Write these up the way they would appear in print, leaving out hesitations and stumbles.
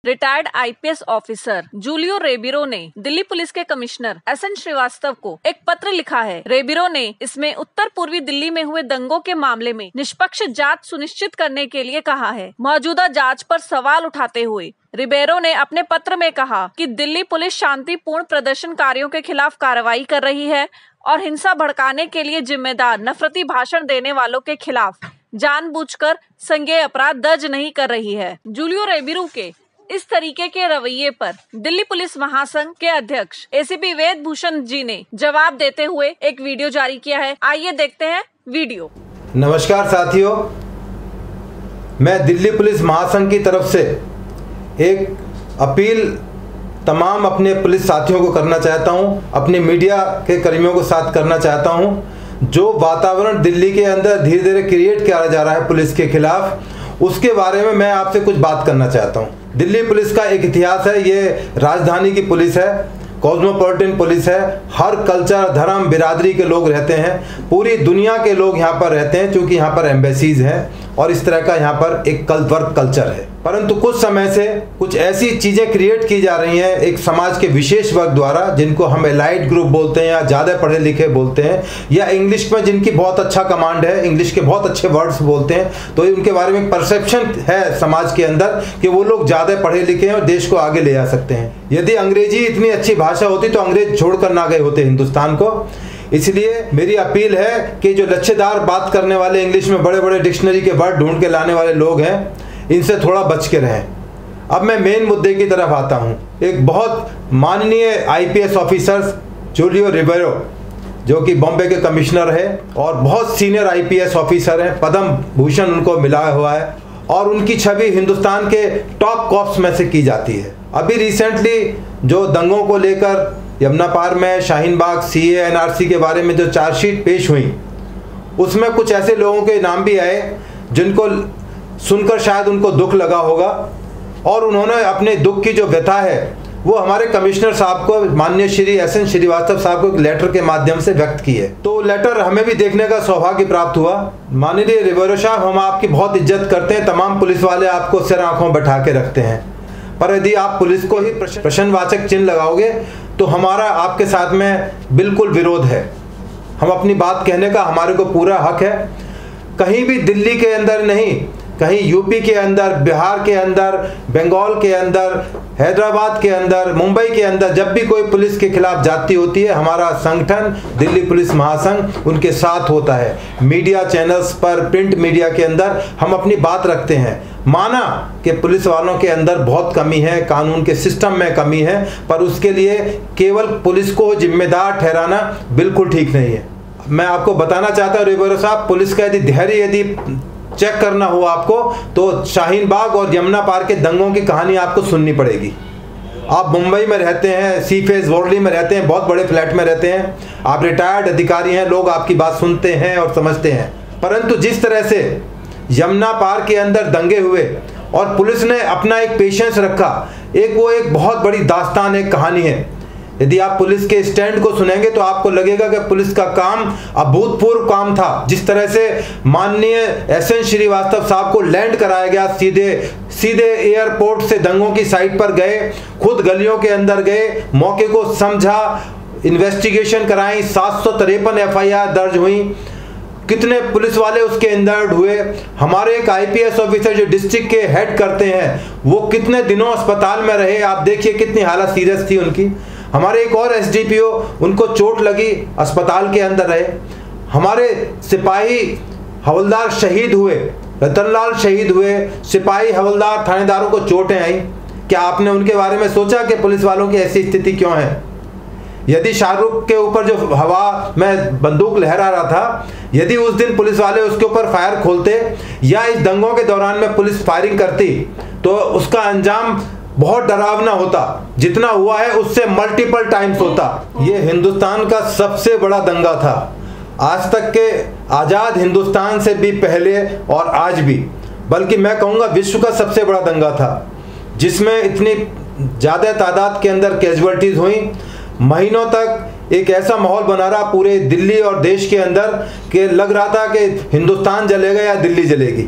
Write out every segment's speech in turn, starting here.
Retired IPS officer Julio रेबिरो ने Delhi police के commissioner SN Srivastava को एक पत्र लिखा है। रेबिरो ने इसमें उत्तर पूर्वी दिल्ली में हुए दंगों के मामले में निष्पक्ष जांच सुनिश्चित करने के लिए कहा है। मौजूदा जांच पर सवाल उठाते हुए रिबेरो ने अपने पत्र में कहा कि दिल्ली पुलिस शांतिपूर्ण प्रदर्शनकारियों के खिलाफ कार्रवाई कर रही है और हिंसा भड़काने के लिए जिम्मेदार नफरती भाषण देने वालों के खिलाफ जानबूझकर संज्ञेय अपराध दर्ज नहीं कर रही है। जूलियो रेबिरो के इस तरीके के रवैये पर दिल्ली पुलिस महासंघ के अध्यक्ष एसीपी वेद भूषण जी ने जवाब देते हुए एक वीडियो जारी किया है। आइए देखते हैं वीडियो। नमस्कार साथियों, मैं दिल्ली पुलिस महासंघ की तरफ से एक अपील तमाम अपने पुलिस साथियों को करना चाहता हूं, अपने मीडिया के कर्मियों को साथ करना चाहता हूं। जो वातावरण दिल्ली के अंदर धीरे धीरे क्रिएट किया जा रहा है पुलिस के खिलाफ, उसके बारे में मैं आपसे कुछ बात करना चाहता हूं। दिल्ली पुलिस का एक इतिहास है, ये राजधानी की पुलिस है, कॉस्मोपॉलिटन पुलिस है। हर कल्चर, धर्म, बिरादरी के लोग रहते हैं, पूरी दुनिया के लोग यहाँ पर रहते हैं, क्योंकि यहाँ पर एम्बेसीज हैं और इस तरह का यहाँ पर एक वर्क कल्चर है। परंतु कुछ समय से कुछ ऐसी चीज़ें क्रिएट की जा रही हैं एक समाज के विशेष वर्ग द्वारा, जिनको हम एलाइट ग्रुप बोलते हैं या ज़्यादा पढ़े लिखे बोलते हैं, या इंग्लिश में जिनकी बहुत अच्छा कमांड है, इंग्लिश के बहुत अच्छे वर्ड्स बोलते हैं, तो उनके बारे में परसेप्शन है समाज के अंदर कि वो लोग ज़्यादा पढ़े लिखे हैं और देश को आगे ले जा सकते हैं। यदि अंग्रेजी इतनी अच्छी भाषा होती तो अंग्रेज छोड़कर ना गए होते हिंदुस्तान को। इसलिए मेरी अपील है कि जो लच्छेदार बात करने वाले, इंग्लिश में बड़े बड़े डिक्शनरी के वर्ड ढूंढ के लाने वाले लोग हैं, इनसे थोड़ा बच के रहें। अब मैं मेन मुद्दे की तरफ आता हूं। एक बहुत माननीय आईपीएस ऑफिसर जूलियो रेबिरो, जो कि बॉम्बे के कमिश्नर है और बहुत सीनियर आईपीएस ऑफिसर हैं, पद्म भूषण उनको मिला हुआ है और उनकी छवि हिंदुस्तान के टॉप कॉप्स में से की जाती है। अभी रिसेंटली जो दंगों को लेकर यमुना पार में, शाहीन बाग, सीए, एनआरसी के बारे में जो चार्जशीट पेश हुई, उसमें कुछ ऐसे लोगों के नाम भी आए जिनको सुनकर शायद उनको दुख लगा होगा और उन्होंने अपने दुख की जो व्यथा है वो हमारे कमिश्नर साहब को, माननीय श्री एसएन श्रीवास्तव साहब को एक लेटर के माध्यम से व्यक्त की है। तो लेटर हमें भी देखने का सौभाग्य प्राप्त हुआ। माननीय रेबिरो साहब, हम आपकी बहुत इज्जत करते हैं, तमाम पुलिस वाले आपको सिर आंखों बैठा के रखते हैं, पर यदि आप पुलिस को ही प्रश्नवाचक चिन्ह लगाओगे तो हमारा आपके साथ में बिल्कुल विरोध है। हम अपनी बात कहने का हमारे को पूरा हक है। कहीं भी दिल्ली के अंदर नहीं, कहीं यूपी के अंदर, बिहार के अंदर, बंगाल के अंदर, हैदराबाद के अंदर, मुंबई के अंदर जब भी कोई पुलिस के खिलाफ जाती होती है, हमारा संगठन दिल्ली पुलिस महासंघ उनके साथ होता है। मीडिया चैनल्स पर, प्रिंट मीडिया के अंदर हम अपनी बात रखते हैं। माना कि पुलिस वालों के अंदर बहुत कमी है, कानून के सिस्टम में कमी है, पर उसके लिए केवल पुलिस को जिम्मेदार ठहराना बिल्कुल ठीक नहीं है। मैं आपको बताना चाहता हूँ रेबिरो साहब, पुलिस का यदि धैर्य यदि चेक करना हो आपको, तो शाहीन बाग और यमुना पार के दंगों की कहानी आपको सुननी पड़ेगी। आप मुंबई में रहते हैं, सी फेस वर्ली में रहते हैं, बहुत बड़े फ्लैट में रहते हैं, आप रिटायर्ड अधिकारी हैं, लोग आपकी बात सुनते हैं और समझते हैं। परंतु जिस तरह से यमुना पार के अंदर दंगे हुए और पुलिस ने अपना एक पेशेंस रखा, वो एक बहुत बड़ी दास्तान, एक कहानी है। यदि आप पुलिस के स्टैंड को सुनेंगे तो आपको लगेगा कि पुलिस का काम अभूतपूर्व काम था। जिस तरह से माननीय एसएन श्रीवास्तव साहब को लैंड कराया गया, सीधे एयरपोर्ट से दंगों की साइट पर गए, खुद गलियों के अंदर गए, मौके को समझा, इन्वेस्टिगेशन कराई, 753 एफआईआर दर्ज हुई, कितने पुलिस वाले उसके अंदर हुए। हमारे एक आईपीएस ऑफिसर जो डिस्ट्रिक्ट के हेड करते हैं, वो कितने दिनों अस्पताल में रहे, आप देखिए कितनी हालत सीरियस थी उनकी। हमारे एक और एसडीपीओ, उनको चोट लगी, अस्पताल के अंदर रहे। हमारे सिपाही हवलदार शहीद हुए, रतनलाल शहीद हुए, सिपाही हवलदार थानेदारों को चोटें आई। क्या आपने उनके बारे में सोचा कि पुलिस वालों की ऐसी स्थिति क्यों है? यदि शाहरुख के ऊपर जो हवा में बंदूक लहरा रहा था, यदि उस दिन पुलिस वाले उसके ऊपर फायर खोलते या इस दंगों के दौरान में पुलिस फायरिंग करती, तो उसका अंजाम बहुत डरावना होता। जितना हुआ है उससे मल्टीपल टाइम्स होता। ये हिंदुस्तान का सबसे बड़ा दंगा था, आज तक के आज़ाद हिंदुस्तान से भी पहले और आज भी, बल्कि मैं कहूँगा विश्व का सबसे बड़ा दंगा था, जिसमें इतनी ज़्यादा तादाद के अंदर कैजुअल्टीज हुई। महीनों तक एक ऐसा माहौल बना रहा पूरे दिल्ली और देश के अंदर कि लग रहा था कि हिंदुस्तान जलेगा या दिल्ली जलेगी।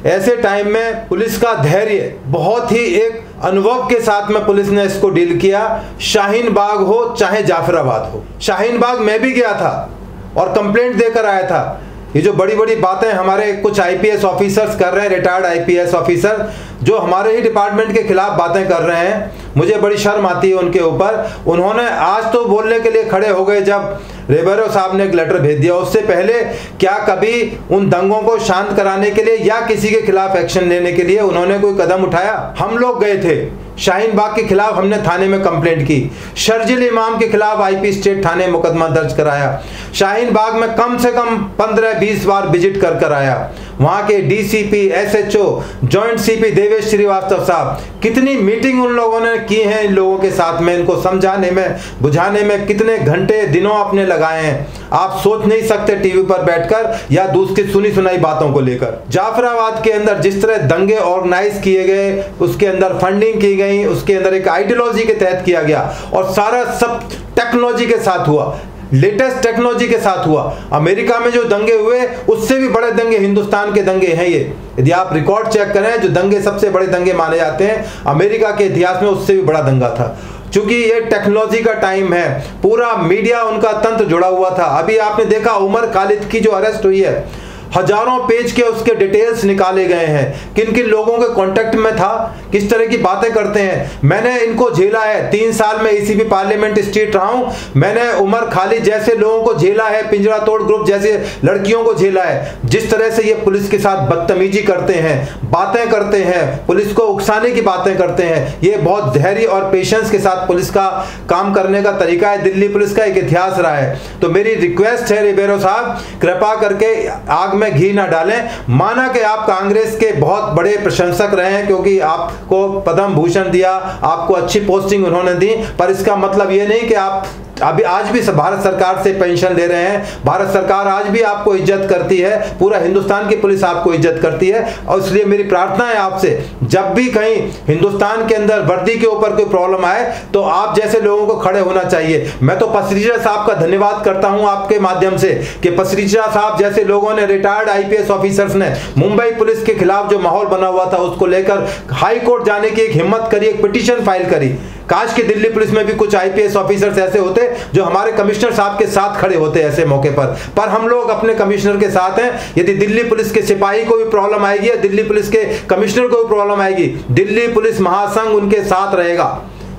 ऐसे टाइम में पुलिस का धैर्य बहुत ही एक अनुभव के साथ में पुलिस ने इसको डील किया। शाहीन बाग हो चाहे जाफराबाद हो, शाहीन बाग मैं भी गया था और कंप्लेंट देकर आया था। ये जो बड़ी बड़ी बातें हमारे कुछ आईपीएस ऑफिसर्स कर रहे हैं, रिटायर्ड आईपीएस ऑफिसर जो हमारे ही डिपार्टमेंट के खिलाफ बातें कर रहे हैं, मुझे बड़ी शर्म आती है उनके ऊपर। उन्होंने आज तो बोलने के लिए खड़े हो गए जब रेबेरो साहब ने एक लेटर भेज दिया। उससे पहले क्या कभी उन दंगों को शांत कराने के लिए या किसी के खिलाफ एक्शन लेने के लिए उन्होंने कोई कदम उठाया? हम लोग गए थे शाहीन बाग के खिलाफ, हमने थाने में कंप्लेंट की। शर्जिल इमाम के खिलाफ आईपी स्टेट थाने मुकदमा दर्ज कराया। शाहीन बाग में कम से कम 15-20 बार विजिट कर आया। वहां के DCP, SHO, joint CP Devesh Srivastava साहब, कितनी मीटिंग उन लोगों ने की है इन लोगों के साथ में, इनको समझाने में, बुझाने में कितने घंटे दिनों अपने लगाए हैं, आप सोच नहीं सकते टीवी पर बैठकर या दूसरी सुनी सुनाई बातों को लेकर। जाफराबाद के अंदर जिस तरह दंगे ऑर्गेनाइज किए गए, उसके अंदर फंडिंग की गई, उसके अंदर एक आइडियोलॉजी के तहत किया गया और सारा सब टेक्नोलॉजी के साथ हुआ, लेटेस्ट टेक्नोलॉजी के साथ हुआ। अमेरिका में जो दंगे हुए उससे भी बड़े दंगे हिंदुस्तान के दंगे हैं ये। यदि आप रिकॉर्ड चेक करें, जो दंगे सबसे बड़े दंगे माने जाते हैं अमेरिका के इतिहास में, उससे भी बड़ा दंगा था। क्योंकि ये टेक्नोलॉजी का टाइम है, पूरा मीडिया उनका तंत्र जुड़ा हुआ था। अभी आपने देखा उमर खालिद की जो अरेस्ट हुई है, हजारों पेज के उसके डिटेल्स निकाले गए हैं, किन किन लोगों के कांटेक्ट में था, किस तरह की बातें करते हैं। मैंने इनको झेला है, 3 साल में ईसीबी पार्लियामेंट स्ट्रीट रहा हूं, मैंने उमर खालिद जैसे लोगों को झेला है, पिंजरा तोड़ ग्रुप जैसे लड़कियों को झेला है। जिस तरह से ये पुलिस के साथ बदतमीजी करते हैं, बातें करते हैं, पुलिस को उकसाने की बातें करते हैं, ये बहुत धैर्य और पेशेंस के साथ पुलिस का काम करने का तरीका है। दिल्ली पुलिस का एक इतिहास रहा है। तो मेरी रिक्वेस्ट है रिबेरो साहब, कृपा करके आग में घी ना डालें। माना कि आप कांग्रेस के बहुत बड़े प्रशंसक रहे हैं क्योंकि आपको पद्म भूषण दिया, आपको अच्छी पोस्टिंग उन्होंने दी, पर इसका मतलब ये नहीं कि आप अभी आज भी भारत सरकार से पेंशन ले रहे हैं। भारत सरकार आज भी आपको इज्जत करती है, पूरा हिंदुस्तान की पुलिस आपको इज्जत करती है। और इसलिए मेरी प्रार्थना है आपसे, जब भी कहीं हिंदुस्तान के अंदर वर्दी के ऊपर कोई प्रॉब्लम आए तो आप जैसे लोगों को खड़े होना चाहिए। मैं तो पसरीजा साहब का धन्यवाद करता हूं आपके माध्यम से कि पसरीजा साहब जैसे लोगों ने, रिटायर्ड आईपीएस ऑफिसर्स ने मुंबई पुलिस के खिलाफ जो माहौल बना हुआ था उसको लेकर हाई कोर्ट जाने की एक हिम्मत करी, एक पिटीशन फाइल करी। काश कि दिल्ली पुलिस में भी कुछ आईपीएस ऑफिसर्स ऐसे होते जो हमारे कमिश्नर साहब के साथ खड़े होते ऐसे मौके पर हम लोग अपने कमिश्नर के साथ हैं। यदि दिल्ली पुलिस के सिपाही को भी प्रॉब्लम आएगी या दिल्ली पुलिस के कमिश्नर को भी प्रॉब्लम आएगी, दिल्ली पुलिस महासंघ उनके साथ रहेगा।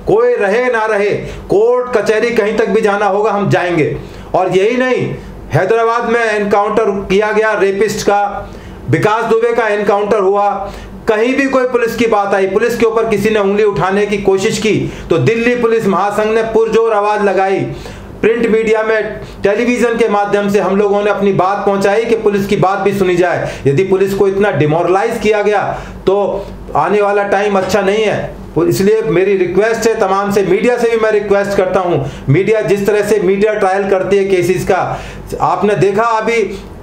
कोई रहे ना रहे, कोर्ट कचहरी कहीं तक भी जाना होगा हम जाएंगे। और यही नहीं, हैदराबाद में एनकाउंटर किया गया रेपिस्ट का, विकास दुबे का एनकाउंटर हुआ, कहीं भी कोई पुलिस की बात आई, पुलिस के ऊपर किसी ने उंगली उठाने की कोशिश की तो दिल्ली पुलिस महासंघ ने पुरजोर आवाज लगाई। प्रिंट मीडिया में, टेलीविजन के माध्यम से हम लोगों ने अपनी बात पहुंचाई कि पुलिस की बात भी सुनी जाए। यदि पुलिस को इतना डिमोरलाइज किया गया तो आने वाला टाइम अच्छा नहीं है। इसलिए मेरी रिक्वेस्ट है तमाम से, मीडिया से भी मैं रिक्वेस्ट करता हूं, मीडिया जिस तरह से मीडिया ट्रायल करती है केसेस का, आपने देखा अभी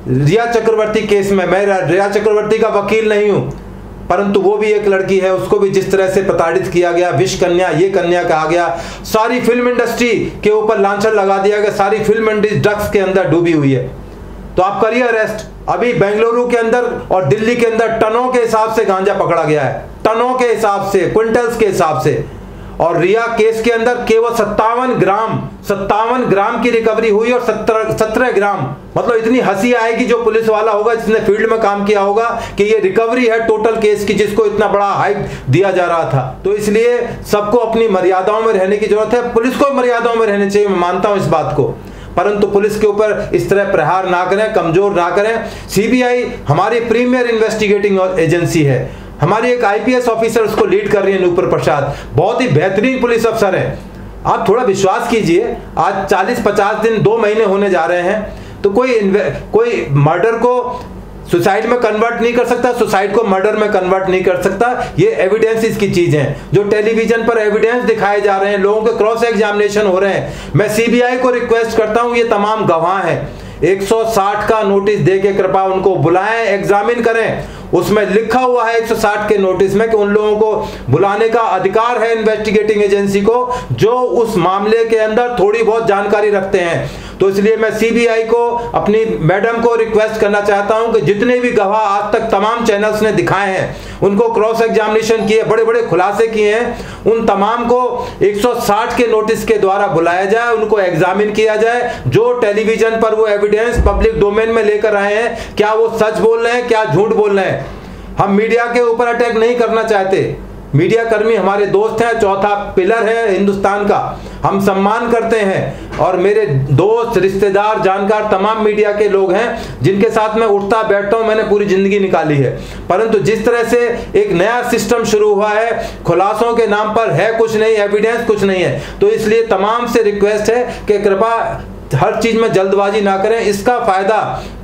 रिया चक्रवर्ती केस में, मैं रिया चक्रवर्ती का वकील नहीं हूं, परंतु वो भी एक लड़की है, उसको भी जिस तरह से प्रताड़ित किया गया, विष कन्या, ये कन्या कहा गया, सारी फिल्म इंडस्ट्री के ऊपर लांछन लगा दिया गया, सारी फिल्म इंडस्ट्री ड्रग्स के अंदर डूबी हुई है। तो आप करिए अरेस्ट। अभी बेंगलुरु के अंदर और दिल्ली के अंदर टनों के हिसाब से गांजा पकड़ा गया है, टनों के हिसाब से, क्विंटल्स के हिसाब से। और रिया केस के अंदर केवल 57 ग्राम की रिकवरी हुई और 17 ग्राम, मतलब इतनी हंसी आएगी जो पुलिस वाला होगा जिसने फील्ड में काम किया होगा कि ये रिकवरी है टोटल केस की, जिसको इतना बड़ा हाइप दिया जा रहा था। तो इसलिए सबको अपनी मर्यादाओं में रहने की जरूरत है, पुलिस को मर्यादाओं में रहने चाहिए, मैं मानता हूं इस बात को, परंतु पुलिस के ऊपर इस तरह प्रहार ना करें, कमजोर ना करें। सीबीआई हमारी प्रीमियर इन्वेस्टिगेटिंग एजेंसी है, हमारी एक आईपीएस ऑफिसर उसको लीड कर रही है नूपुर प्रसाद, बहुत ही बेहतरीन पुलिस अफसर है। आप थोड़ा विश्वास कीजिए, आज 40-50 दिन 2 महीने होने जा रहे हैं, तो कोई मर्डर को सुसाइड में कन्वर्ट नहीं कर सकता, सुसाइड को मर्डर में कन्वर्ट नहीं कर सकता। ये एविडेंस इसकी चीज है, जो टेलीविजन पर एविडेंस दिखाए जा रहे हैं, लोगों के क्रॉस एग्जामिनेशन हो रहे हैं। मैं सीबीआई को रिक्वेस्ट करता हूं, ये तमाम गवाह हैं, 160 का नोटिस दे के कृपया उनको बुलाएं, एग्जामिन करें। उसमें लिखा हुआ है 160 के नोटिस में कि उन लोगों को बुलाने का अधिकार है इन्वेस्टिगेटिंग एजेंसी को जो उस मामले के अंदर थोड़ी बहुत जानकारी रखते हैं। तो इसलिए मैं सीबीआई को, अपनी मैडम को रिक्वेस्ट करना चाहता हूं कि जितने भी गवाह आज तक तमाम चैनल्स ने दिखाए हैं, उनको क्रॉस एग्जामिनेशन किए, बड़े बड़े खुलासे किए हैं, उन तमाम को 160 के नोटिस के द्वारा बुलाया जाए, उनको एग्जामिन किया जाए। जो टेलीविजन पर वो एविडेंस पब्लिक डोमेन में लेकर आए हैं, क्या वो सच बोल रहे हैं, क्या झूठ बोल रहे हैं। हम मीडिया के ऊपर अटैक नहीं करना चाहते, मीडिया कर्मी हमारे दोस्त हैं, चौथा पिलर है हिंदुस्तान का, हम सम्मान करते हैं। और मेरे दोस्त, रिश्तेदार, जानकार तमाम मीडिया के लोग हैं जिनके साथ मैं उठता बैठता हूं, मैंने पूरी जिंदगी निकाली है। परंतु जिस तरह से एक नया सिस्टम शुरू हुआ है, खुलासों के नाम पर है कुछ नहीं, एविडेंस कुछ नहीं है, तो इसलिए तमाम से रिक्वेस्ट है कि कृपया हर चीज में जल्दबाजी ना करें। इसका फायदा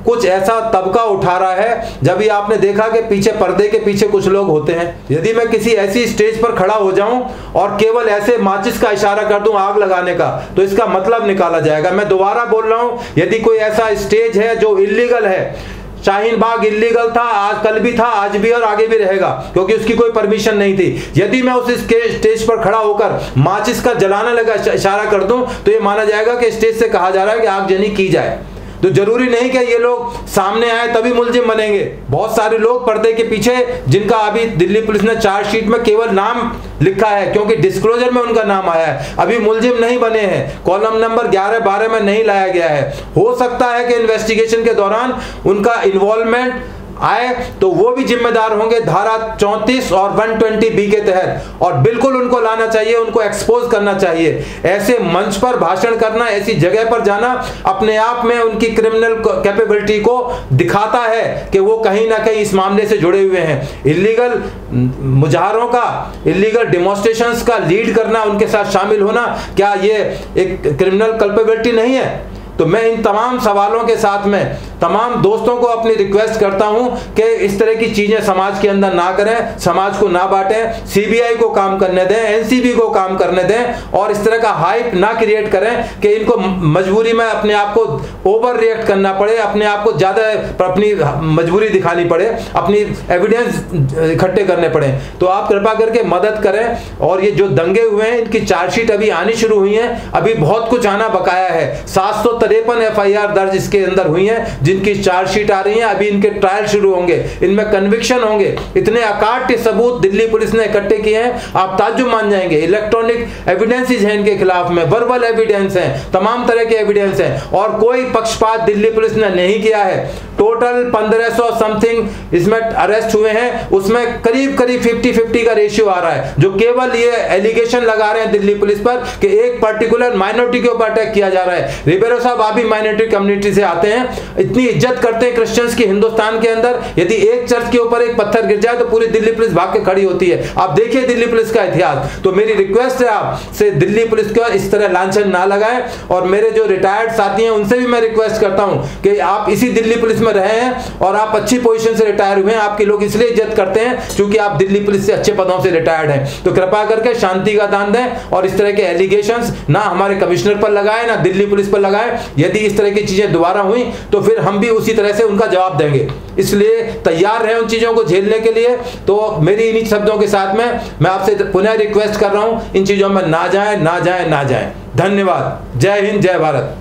कुछ ऐसा तबका उठा रहा है, जब ये आपने देखा कि पीछे पर्दे के पीछे कुछ लोग होते हैं। यदि मैं किसी ऐसी स्टेज पर खड़ा हो जाऊं और केवल ऐसे माचिस का इशारा कर दूं आग लगाने का, तो इसका मतलब निकाला जाएगा। मैं दोबारा बोल रहा हूं, यदि कोई ऐसा स्टेज है जो इल्लीगल है, शाहीन बाग इल्लीगल था, आज कल भी था, आज भी और आगे भी रहेगा, क्योंकि उसकी कोई परमिशन नहीं थी। यदि मैं उस स्टेज पर खड़ा होकर माचिस का जलाने लगा इशारा कर दूं, तो ये माना जाएगा कि स्टेज से कहा जा रहा है कि आगजनी की जाए। तो जरूरी नहीं कि ये लोग सामने आए तभी मुलजिम बनेंगे। बहुत सारे लोग पर्दे के पीछे, जिनका अभी दिल्ली पुलिस ने चार्जशीट में केवल नाम लिखा है, क्योंकि डिस्क्लोजर में उनका नाम आया है, अभी मुलजिम नहीं बने हैं, कॉलम नंबर 11-12 में नहीं लाया गया है। हो सकता है कि इन्वेस्टिगेशन के दौरान उनका इन्वॉल्वमेंट आए तो वो भी जिम्मेदार होंगे धारा 34 और 120B के तहत, और बिल्कुल उनको लाना चाहिए, उनको एक्सपोज करना चाहिए। ऐसे मंच पर भाषण करना, ऐसी जगह पर जाना अपने आप में उनकी क्रिमिनल कैपेबिलिटी को दिखाता है कि वो कहीं ना कहीं इस मामले से जुड़े हुए हैं। इलीगल मुजाहरों का, इलीगल डेमोन्स्ट्रेशंस का लीड करना, उनके साथ शामिल होना, क्या ये एक क्रिमिनल कैपेबिलिटी नहीं है? तो मैं इन तमाम सवालों के साथ में तमाम दोस्तों को अपनी रिक्वेस्ट करता हूं कि इस तरह की चीजें समाज के अंदर ना करें, समाज को ना बांटें, सीबीआई को काम करने दें, एनसीबी को काम करने दें, और इस तरह का हाइप ना क्रिएट करें कि इनको मजबूरी में अपने आप को ओवर रिएक्ट करना पड़े, अपने आप को ज्यादा अपनी मजबूरी दिखानी पड़े, अपनी एविडेंस इकट्ठे करने पड़े। तो आप कृपा करके मदद करें। और ये जो दंगे हुए हैं, इनकी चार्जशीट अभी आनी शुरू हुई है, अभी बहुत कुछ आना बकाया है। 753 FIR दर्ज इसके अंदर हुई हैं, जिनकी चार्जशीट आ रही है, अभी इनके ट्रायल शुरू होंगे, इनमें कन्विक्शन होंगे। इतने अकाट्य सबूत दिल्ली पुलिस ने इकट्ठे किए हैं, आप ताज्जुब मान जाएंगे। इलेक्ट्रॉनिक एविडेंसेस हैं इनके खिलाफ में, वर्बल एविडेंस हैं, तमाम तरह के एविडेंस हैं, और कोई पक्षपात दिल्ली पुलिस ने नहीं किया है। टोटल 1500 समथिंग इसमें अरेस्ट हुए हैं, उसमें करीब 50-50 का रेशियो आ रहा है। जो केवल ये एलिगेशन लगा रहे हैं दिल्ली पुलिस पर कि एक पर्टिकुलर माइनॉरिटी के ऊपर अटैक किया जा रहा है। रिबेरो साहब आप भी माइनॉरिटी कम्युनिटी से आते हैं, इतनी इज्जत करते हैं क्रिश्चियंस की हिंदुस्तान के अंदर। यदि एक चर्च के ऊपर एक पत्थर गिर जाए तो पूरी दिल्ली पुलिस भाग के खड़ी होती है। आप देखिए दिल्ली पुलिस का इतिहास। तो मेरी रिक्वेस्ट है आपसे, दिल्ली पुलिस को इस तरह लांछन ना लगाएं। और मेरे जो रिटायर्ड साथी हैं उनसे भी मैं रिक्वेस्ट करता हूं कि आप इसी दिल्ली पुलिस में रहे हैं और आप अच्छी पोजीशन से रिटायर हुए हैं, आपके लोग इसलिए इज्जत करते हैं क्योंकि आप दिल्ली पुलिस से अच्छे पदों से रिटायर्ड हैं। तो कृपा करके शांति का दान दें और इस तरह के एलिगेशंस ना हमारे कमिश्नर पर लगाए, ना दिल्ली पुलिस पर लगाए। यदि इस तरह की चीजें दोबारा हुई तो फिर हम भी उसी तरह से उनका जवाब देंगे, इसलिए तैयार हैं उन चीजों को झेलने के लिए। तो मेरी इन्हीं शब्दों के साथ में मैं आपसे पुनः रिक्वेस्ट कर रहा हूं, इन चीजों में ना जाएं, ना जाएं, ना जाएं। धन्यवाद। जय हिंद, जय भारत।